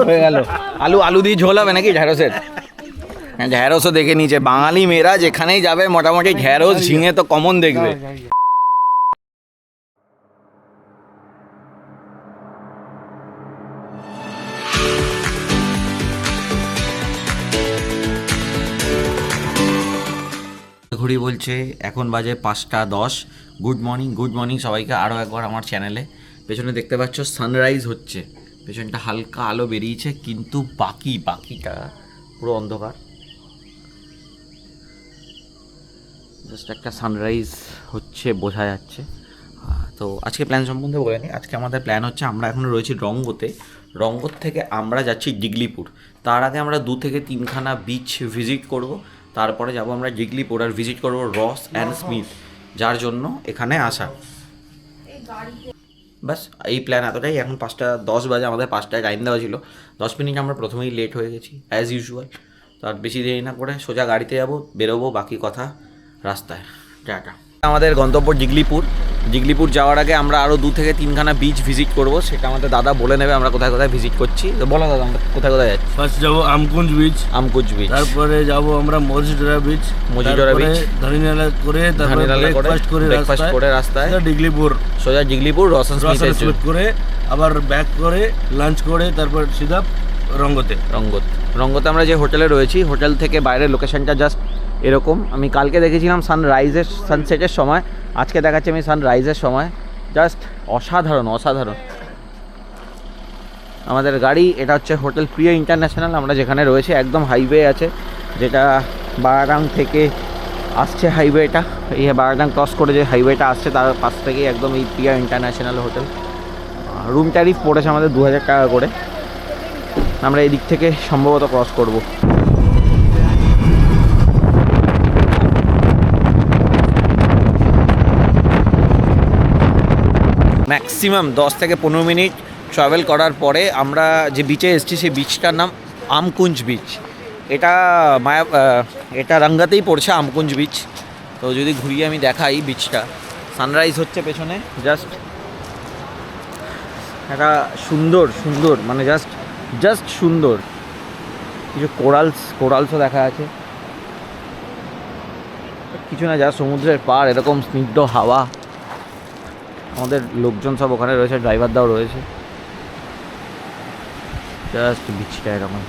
হয়ে গেল। আলু আলু দিয়ে ঝোল হবে নাকি ঢ্যাঁড়সের? ঢ্যাঁড়সও দেখে নিয়েছে। বাঙালি মেয়েরা যেখানেই যাবে মোটামুটি ঢ্যাঁড়স ঝিঙে তো কমন দেখবে। ঘড়ি বলছে এখন বাজে 5:10। গুড মর্নিং সবাইকে আরও একবার আমার চ্যানেলে। পেছনে দেখতে পাচ্ছ সানরাইজ হচ্ছে, পেছনটা হালকা আলো বেরিয়েছে, কিন্তু বাকিটা পুরো অন্ধকার। জাস্ট একটা সানরাইজ হচ্ছে বোঝা যাচ্ছে। তো আজকে প্ল্যান সম্বন্ধে বলে নিই। আজকে আমাদের প্ল্যান হচ্ছে, আমরা এখন রয়েছি রঙ্গোতে। রঙ্গোর থেকে আমরা যাচ্ছি জিগলিপুর। তার আগে আমরা 2 থেকে 3খানা বিচ ভিজিট করব। তারপরে যাব আমরা জিগলিপুর আর ভিজিট করব রস অ্যান্ড স্মিথ, যার জন্য এখানে আসা। ব্যাস এই প্ল্যান এতটাই। এখন 5:10 বাজে, আমাদের 5টায় টাইম দেওয়া ছিল। 10 মিনিট আমরা প্রথমেই লেট হয়ে গেছি অ্যাজ ইউজুয়াল। তো আর বেশি দেরি না করে সোজা গাড়িতে যাব, বেরোবো, বাকি কথা রাস্তায়। টাটা। আমাদের গন্তব্য জিগলিপুর যাওয়ার আগে আমরা আরও 2 থেকে 3খানা বিচ ভিজিট করব। সেটা আমাদের দাদা বলে নেবে আমরা কোথায় কোথায় ভিজিট করছি। তো বলো দাদা, আমরা কোথায় কোথায় যাচ্ছি? ফার্স্ট যাবো আমকুঞ্জ বিচ। তারপরে যাবো আমরা মজিডোরা বিচ। ধানিনালা করে ব্রেকফাস্ট করে রাস্তায় সোজা জিগলিপুর রস এন্ড স্মিথ করে আবার ব্যাক করে লাঞ্চ করে তারপর সিধা রঙ্গতে আমরা যে হোটেলে রয়েছি, হোটেল থেকে বাইরের লোকেশনটা জাস্ট এরকম। আমি কালকে দেখেছিলাম সানসেটের সময়, আজকে দেখাচ্ছি আমি সানরাইজের সময়। জাস্ট অসাধারণ। আমাদের গাড়ি, এটা হচ্ছে হোটেল প্রিয়া ইন্টারন্যাশনাল। আমরা যেখানে রয়েছে একদম হাইওয়ে আছে, যেটা বারাডাং থেকে আসছে হাইওয়েটা। এই বারাডাং ক্রস করে যে হাইওয়েটা আসছে তার পাশ থেকেই একদম এই প্রিয়া ইন্টারন্যাশনাল হোটেল। রুম ট্যারিফ পড়েছে আমাদের 2000 টাকা করে। আমরা এই দিক থেকে সম্ভবত ক্রস করব। ম্যাক্সিমাম 10 থেকে 15 মিনিট ট্রাভেল করার পরে আমরা যে বিচে এসেছি, সেই বিচটার নাম আমকুঞ্জ বিচ। এটা রাঙ্গাতেই পড়ছে আমকুঞ্জ বিচ। তো যদি ঘুরিয়ে আমি দেখাই বিচটা, সানরাইজ হচ্ছে পেছনে। জাস্ট একটা সুন্দর মানে জাস্ট সুন্দর। কিছু কোরালসও দেখা আছে। কিছু না, যা সমুদ্রের পাড়, এরকম স্নিগ্ধ হাওয়া। আমাদের লোকজন সব ওখানে রয়েছে, ড্রাইভারদাও রয়েছে। জাস্ট বিচটা এরকম।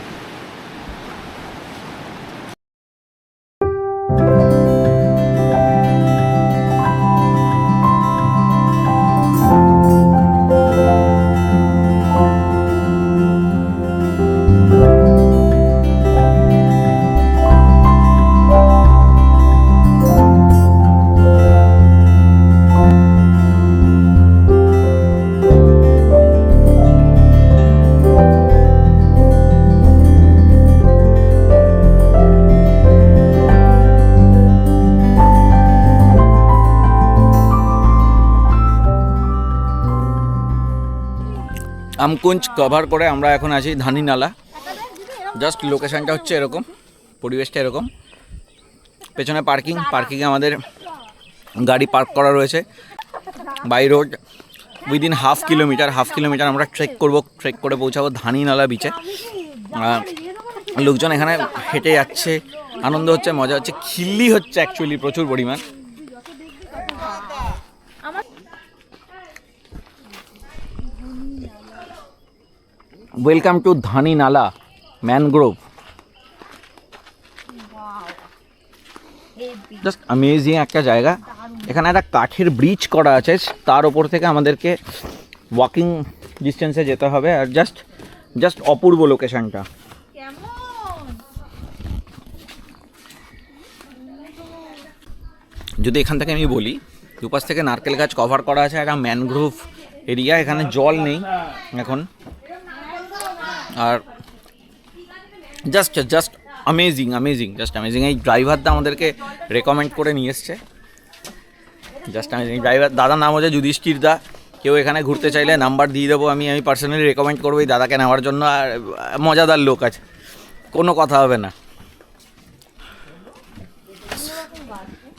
আমকুঞ্জ কভার করে আমরা এখন আছি ধানিনালা। জাস্ট লোকেশানটা হচ্ছে এরকম, পরিবেশটা এরকম। পেছনে পার্কিংয়ে আমাদের গাড়ি পার্ক করা রয়েছে। By road within half kilometre আমরা ট্রেক করে পৌঁছাবো ধানিনালা বিচে। লোকজন এখানে হেঁটে যাচ্ছে, আনন্দ হচ্ছে, মজা হচ্ছে, খিল্লি হচ্ছে অ্যাকচুয়ালি প্রচুর পরিমাণ। Welcome to Dhaninala mangrove. Just amazing একটা জায়গা। এখানে একটা কাঠের ব্রিজ করা আছে, তার ওপর থেকে আমাদেরকে ওয়াকিং ডিস্টেন্সে যেতে হবে। আর জাস্ট অপূর্ব লোকেশনটা। যদি এখান থেকে আমি বলি, দুপাশ থেকে নারকেল গাছ কভার করা আছে, একটা ম্যানগ্রোভ এরিয়া। এখানে জল নেই এখন। আর জাস্ট অ্যামেজিং। এই ড্রাইভারটা আমাদেরকে রেকমেন্ড করে নিয়ে এসছে। Just amazing driver. দাদার নাম হচ্ছে যুধিষ্ঠির দা। কেউ এখানে ঘুরতে চাইলে নাম্বার দিয়ে দেবো আমি পার্সোনালি রেকমেন্ড করবো এই দাদাকে নেওয়ার জন্য। আর মজাদার লোক আছে, কোনো কথা হবে না।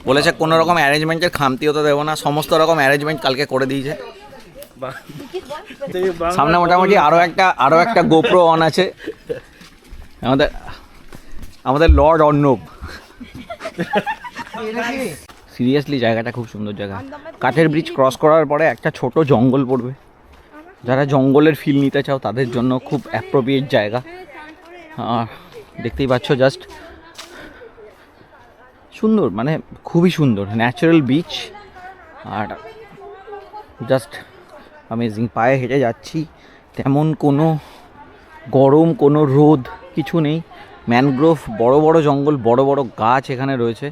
বলেছে কোনো রকম অ্যারেঞ্জমেন্টের খামতিও তো দেবো না, সমস্ত রকম অ্যারেঞ্জমেন্ট কালকে করে দিয়েছে। সামনে মোটামুটি আরও একটা গোপ্রো অন আছে আমাদের লর্ড অর্ণব। সিরিয়াসলি জায়গাটা খুব সুন্দর জায়গা। কাঠের ব্রিজ ক্রস করার পরে একটা ছোট জঙ্গল পড়বে, যারা জঙ্গলের ফিল নিতে চাও তাদের জন্য খুব অ্যাপ্রোপ্রিয়েট জায়গা। দেখতেই পাচ্ছ, জাস্ট সুন্দর, মানে খুবই সুন্দর ন্যাচারাল বিচ, আর জাস্ট অ্যামেজিং। পায়ে হেঁটে যাচ্ছি, তেমন কোনো গরম কোনো রোদ কিছু নেই। ম্যানগ্রোভ, বড় বড় জঙ্গল, বড় বড় গাছ এখানে রয়েছে।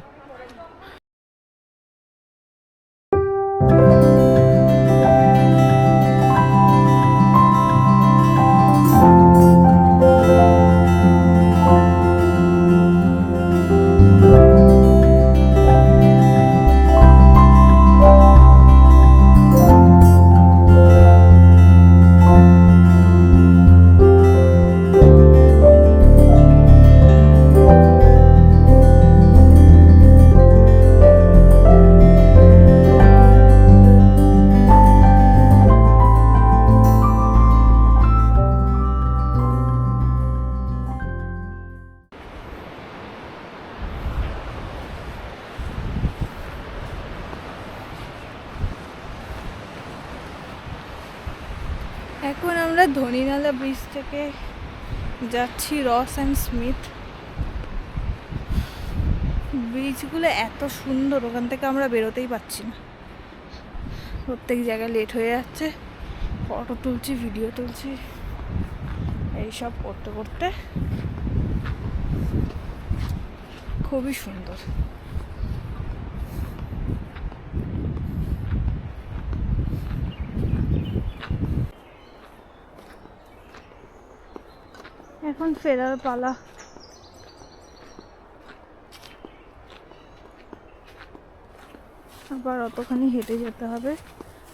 এখন আমরা ধনিনালা ব্রিজ থেকে যাচ্ছি রস অ্যান্ড স্মিথ। ব্রিজগুলো এত সুন্দর, ওখান থেকে আমরা বেরোতেই পারছি না, প্রত্যেক জায়গায় লেট হয়ে যাচ্ছে। ফটো তুলছি, ভিডিও তুলছি, এইসব করতে করতে খুবই সুন্দর। এখন ফেরার পালা। আবার অতখানি হেঁটে যেতে হবে,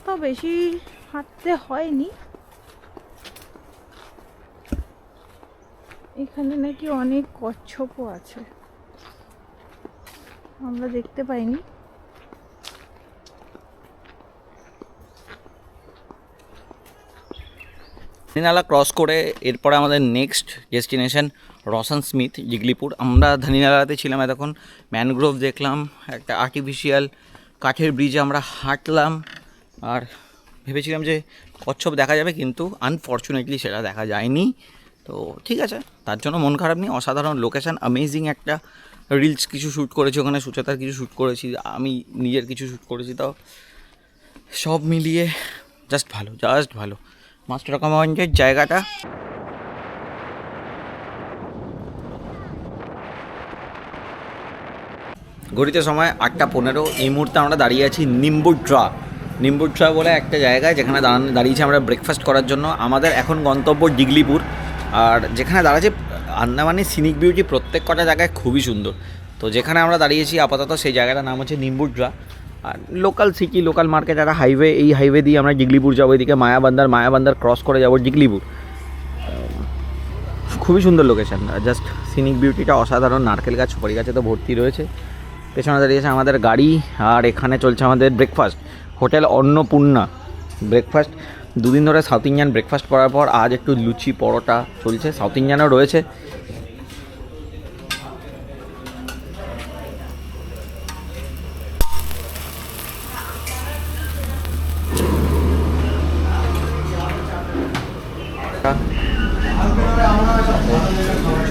তো বেশি হাঁটতে হয়নি। এখানে নাকি অনেক কচ্ছপও আছে, আমরা দেখতে পাইনি। ধানিনালা ক্রস করে এরপরে আমাদের নেক্সট ডেস্টিনেশন রসান স্মিথ, জিগলিপুর। আমরা ধানিনালাতে ছিলাম এতক্ষণ, ম্যানগ্রোভ দেখলাম, একটা আর্টিফিশিয়াল কাঠের ব্রিজে আমরা হাঁটলাম, আর ভেবেছিলাম যে কচ্ছপ দেখা যাবে, কিন্তু আনফর্চুনেটলি সেটা দেখা যায়নি। তো ঠিক আছে, তার জন্য মন খারাপ নেই। অসাধারণ লোকেশান, অ্যামেজিং একটা রিলস কিছু শ্যুট করেছি ওখানে, সুচেতার কিছু শ্যুট করেছি, আমি নিজের কিছু শ্যুট করেছি। তাও সব মিলিয়ে জাস্ট ভালো মাস্ট রেকমেন্ডেড জায়গাটা। ঘড়িতে সময় 8:15। এই মুহূর্তে আমরা দাঁড়িয়ে আছি নিম্বুড্রা বলে একটা জায়গায়, যেখানে দাঁড়িয়েছি আমরা ব্রেকফাস্ট করার জন্য। আমাদের এখন গন্তব্য ডিগলিপুর, আর যেখানে দাঁড়াচ্ছে আন্দামানের সিনিক বিউটি প্রত্যেক কটা জায়গায় খুবই সুন্দর। তো যেখানে আমরা দাঁড়িয়েছি আপাতত সেই জায়গাটার নাম হচ্ছে নিম্বুড্রা। আর লোকাল সিটি, লোকাল মার্কেট, একটা হাইওয়ে, এই হাইওয়ে দিয়ে আমরা জিগলিপুর যাবো, এদিকে মায়াবান্দার ক্রস করে যাবো জিগলিপুর। খুবই সুন্দর লোকেশান, জাস্ট সিনিক বিউটিটা অসাধারণ। নারকেল গাছ, সুপারি গাছে তো ভর্তি রয়েছে। পেছনে দাঁড়িয়েছে আমাদের গাড়ি, আর এখানে চলছে আমাদের ব্রেকফাস্ট। Hotel Annapurna breakfast. দুদিন ধরে সাউথ ইন্ডিয়ান ব্রেকফাস্ট করার পর আজ একটু লুচি পরোটা চলছে, সাউথ ইন্ডিয়ানও রয়েছে।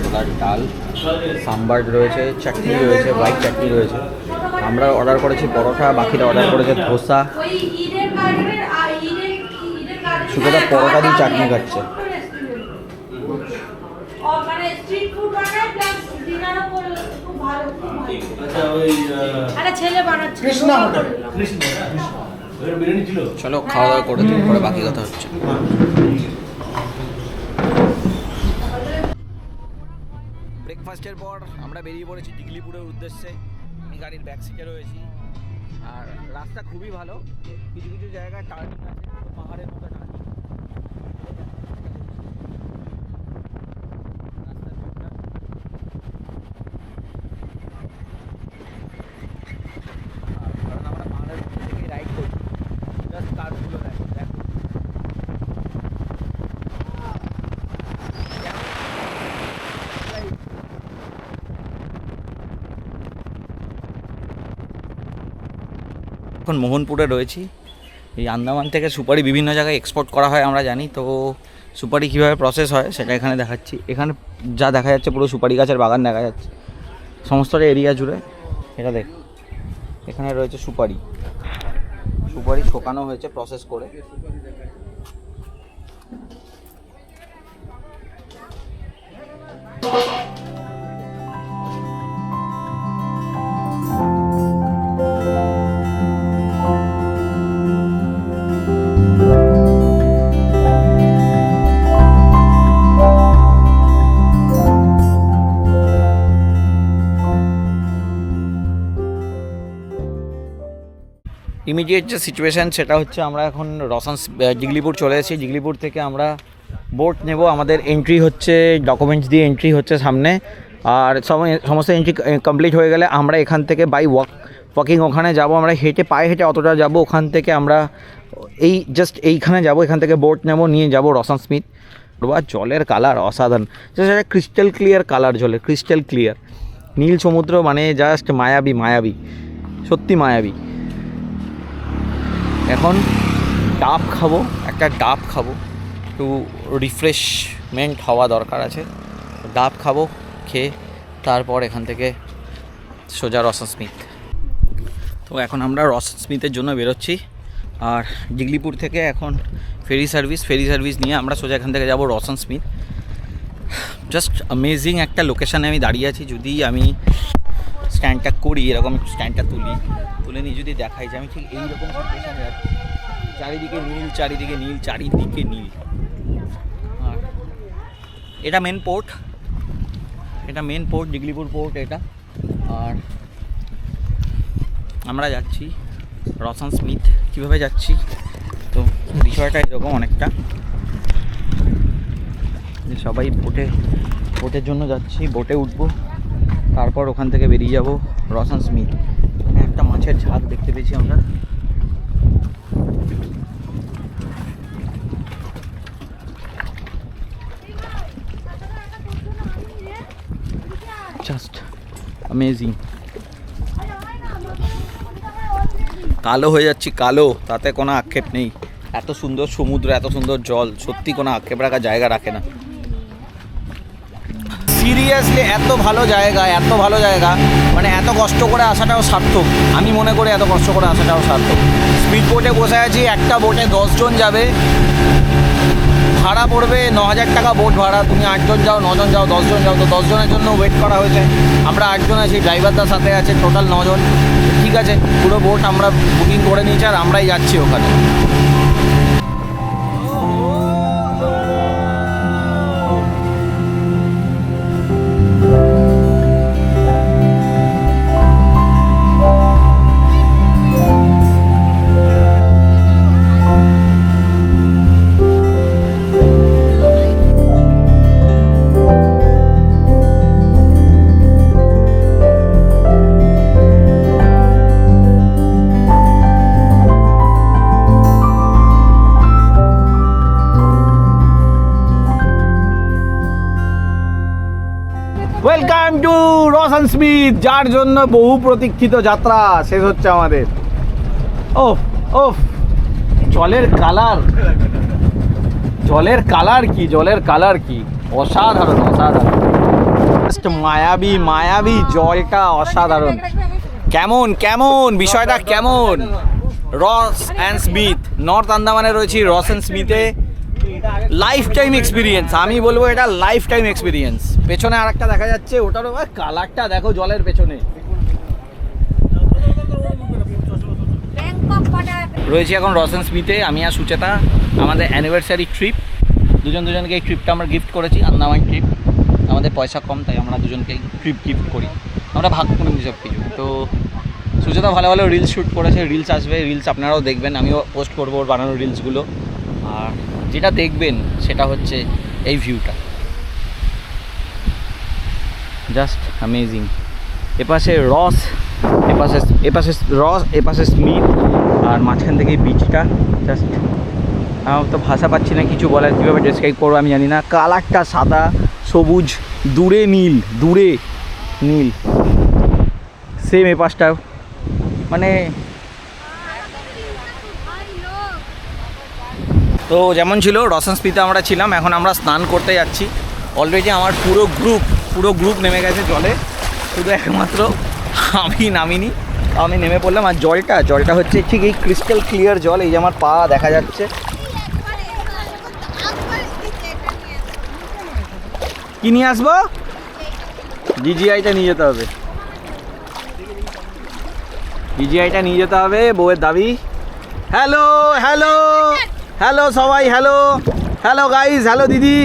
ছোলার ডাল, সাম্বার রয়েছে, চাটনি রয়েছে, হোয়াইট চাটনি রয়েছে। আমরা অর্ডার করেছি পরোটা, বাকিরা অর্ডার করেছে ধোসা। সুতরাং পরোটা দিয়ে চাটনি খাচ্ছে। চলো খাওয়া দাওয়া করে দিন, পরে বাকি কথা হচ্ছে। ব্রেকফাস্টের পর আমরা বেরিয়ে পড়েছি জিগলিপুরের উদ্দেশ্যে। আমি গাড়ির ব্যাক সিটে রয়েছি, আর রাস্তা খুবই ভালো। কিছু কিছু জায়গায় টার্নিং আছে, পাহাড়ের মতো টার্নিং। এখন মোহনপুরে রয়েছি। এই আন্দামান থেকে সুপারি বিভিন্ন জায়গায় এক্সপোর্ট করা হয় আমরা জানি, তো সুপারি কীভাবে প্রসেস হয় সেটা এখানে দেখাচ্ছি। এখানে যা দেখা যাচ্ছে পুরো সুপারি গাছের বাগান দেখা যাচ্ছে সমস্তটা এরিয়া জুড়ে। এটা দেখ, এখানে রয়েছে সুপারি শুকানো হয়েছে প্রসেস করে। ইমিডিয়েট যে সিচুয়েশান সেটা হচ্ছে আমরা এখন জিগলিপুর চলে এসেছি। জিগলিপুর থেকে আমরা বোট নেব। আমাদের এন্ট্রি হচ্ছে, ডকুমেন্টস দিয়ে এন্ট্রি হচ্ছে সামনে, আর সমস্ত এন্ট্রি কমপ্লিট হয়ে গেলে আমরা এখান থেকে বাই ওয়াকিং ওখানে যাব। আমরা পায়ে হেঁটে অতটা যাব, ওখান থেকে আমরা এইখানে যাব, এখান থেকে বোট নেব, নিয়ে যাব রসান স্মিথ। আর জলের কালার অসাধারণ, জাস্ট একটা ক্রিস্টাল ক্লিয়ার কালার, জলের ক্রিস্টাল ক্লিয়ার নীল সমুদ্র, মানে জাস্ট মায়াবী, সত্যি মায়াবী। এখন একটা ডাব খাবো, একটু রিফ্রেশমেন্ট হওয়া দরকার আছে। ডাব খাবো, খেয়ে তারপর এখান থেকে সোজা রসান স্মিথ। তো এখন আমরা রসান স্মিথের জন্য বেরোচ্ছি। আর জিগলিপুর থেকে এখন ফেরি সার্ভিস নিয়ে আমরা সোজা এখান থেকে যাব রসান স্মিথ। জাস্ট অ্যামেজিং একটা লোকেশানে আমি দাঁড়িয়ে আছি। যদি আমি স্ট্যান্ডটা করি, এরকম স্ট্যান্ডটা তুলে নিয়ে যদি দেখাই যে আমি ঠিক এইরকম সিচুয়েশানে যাচ্ছি, চারিদিকে নীল। আর এটা মেন পোর্ট, জিগলিপুর পোর্ট এটা। আর আমরা যাচ্ছি রসান স্মিথ। কীভাবে যাচ্ছি, তো বিষয়টা এরকম অনেকটা, সবাই বোটের জন্য যাচ্ছি, বোটে উঠবো, তারপর ওখান থেকে বেরিয়ে যাব রসান স্মিথ। এখানে একটা মাছের ঝাঁক দেখতে পেয়েছি আমরা। Just amazing. কালো হয়ে যাচ্ছি, তাতে কোনো আক্ষেপ নেই। এত সুন্দর সমুদ্র, এত সুন্দর জল, সত্যি কোনো আক্ষেপ রাখার জায়গা রাখে না। সিরিয়াসলি এত ভালো জায়গা, মানে এত কষ্ট করে আসাটাও সার্থক। আমি মনে করি এত কষ্ট করে আসাটাও সার্থক। স্পিড বোটে বসে আছি, একটা বোটে 10 জন যাবে, ভাড়া পড়বে 9,000 টাকা বোট ভাড়া। তুমি 8 জন যাও, 9 জন যাও, 10 জন যাও, তো 10 জনের জন্য ওয়েট করা হয়েছে। আমরা 8 জন আছি, ড্রাইভারদার সাথে আছে, টোটাল 9 জন। ঠিক আছে, পুরো বোট আমরা বুকিং করে নিয়েছি আর আমরাই যাচ্ছি ওখানে। ওয়েলকাম টু রসান স্মিথ, যার জন্য বহু প্রতীক্ষিত যাত্রা শেষ হচ্ছে আমাদের। ওফ জলের কালার কি অসাধারণ। মায়াবী জলটা অসাধারণ। কেমন বিষয়টা কেমন? রস অ্যান্ড স্মিথ, নর্থ আন্দামানে রয়েছি, রস অ্যান্ড স্মিথে। লাইফ টাইম এক্সপিরিয়েন্স, আমি বলবো এটা লাইফ টাইম এক্সপিরিয়েন্স। পেছনে আর একটা দেখা যাচ্ছে, ওটারও কালারটা দেখো জলের পেছনে। রয়েছি এখন রসান স্মিথে, আমি আর সুচেতা। আমাদের অ্যানিভার্সারি ট্রিপ, দুজনকে এই ট্রিপটা আমরা গিফট করেছি, আন্দামান ট্রিপ। আমাদের পয়সা কম, তাই আমরা দুজনকে ট্রিপ গিফট করি, আমরা ভাগ করে নিই সব কিছু। তো সুচেতা ভালো রিলস শ্যুট করেছে, রিলস আসবে, রিলস আপনারাও দেখবেন, আমিও পোস্ট করবো ওর বানানো রিলসগুলো। আর যেটা দেখবেন সেটা হচ্ছে এই ভিউটা, জাস্ট অ্যামেজিং। এপাশে রস, এপাশে স্মিথ, আর মাঝখান থেকে এই বিচটা। জাস্ট আমার তো ভাষা পাচ্ছি না কিছু বলার, কীভাবে ডেসক্রাইব করবো আমি জানি না। কালারটা সাদা, সবুজ, দূরে নীল, সেম এপাশটা, মানে তো যেমন ছিল রসান স্পিতে আমরা ছিলাম, এখন আমরা স্নান করতে যাচ্ছি। অলরেডি আমার পুরো গ্রুপ নেমে গেছে জলে, শুধু একমাত্র আমি নামিনি। আমি নেমে পড়লাম। আর জলটা হচ্ছে ঠিক এই ক্রিস্টাল ক্লিয়ার জল, এই যে আমার পা দেখা যাচ্ছে। কি নিয়ে আসবো? ডিজিআইটা নিয়ে যেতে হবে, ডিজিআইটা নিয়ে যেতে হবে, বউয়ের দাবি। হ্যালো হ্যালো হ্যালো সবাই, হ্যালো হ্যালো গাইজ, হ্যালো দিদি।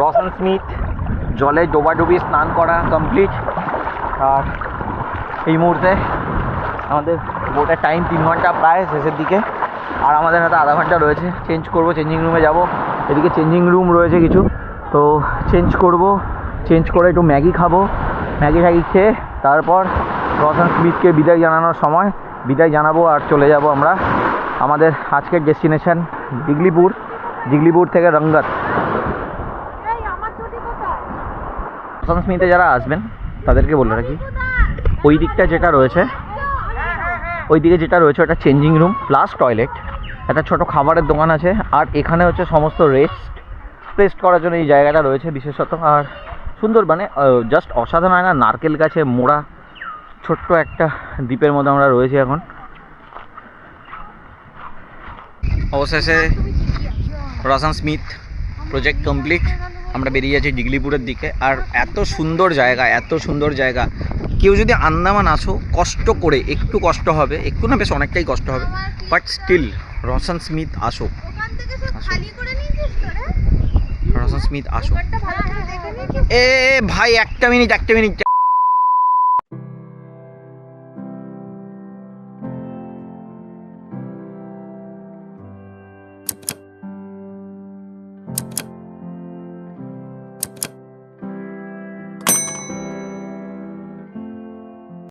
রসান স্মিথ জলে ডোবাডুবি স্নান করা কমপ্লিট। আর এই মুহূর্তে আমাদের বোটের টাইম 3 ঘন্টা প্রায় শেষের দিকে, আর আমাদের হাতে আধা ঘন্টা রয়েছে। চেঞ্জ করব, চেঞ্জিং রুমে যাব। এদিকে চেঞ্জিং রুম রয়েছে কিছু, তো চেঞ্জ করব। চেঞ্জ করে একটু ম্যাগি খাবো, ম্যাগি খেয়ে তারপর রসান স্মিথকে বিদায় জানানোর সময় বিদায় জানাবো আর চলে যাব আমরা আমাদের আজকের ডেস্টিনেশন জিগলিপুর থেকে রঙ্গত। রসান স্মিথে যারা আসবেন তাদেরকে বলে রাখি, ওই দিকটা যেটা রয়েছে ওটা চেঞ্জিং রুম প্লাস টয়লেট, একটা ছোট খাবারের দোকান আছে, আর এখানে হচ্ছে সমস্ত রেস্ট করার জন্য এই জায়গাটা রয়েছে বিশেষত। আর সুন্দর, মানে জাস্ট অসাধারণ, হয় না? নারকেল গাছে মোড়া ছোট্ট একটা দ্বীপের মধ্যে আমরা রয়েছি এখন। অবশেষে রসান স্মিথ প্রজেক্ট কমপ্লিট। আমরা বেরিয়ে যাচ্ছি জিগলিপুরের দিকে। আর এত সুন্দর জায়গা, কেউ যদি আন্দামান আসো, কষ্ট করে, একটু কষ্ট হবে, একটু না বেশ অনেকটাই কষ্ট হবে, বাট স্টিল রসান স্মিথ আসো, রসান স্মিথ আসো। এ ভাই একটা মিনিট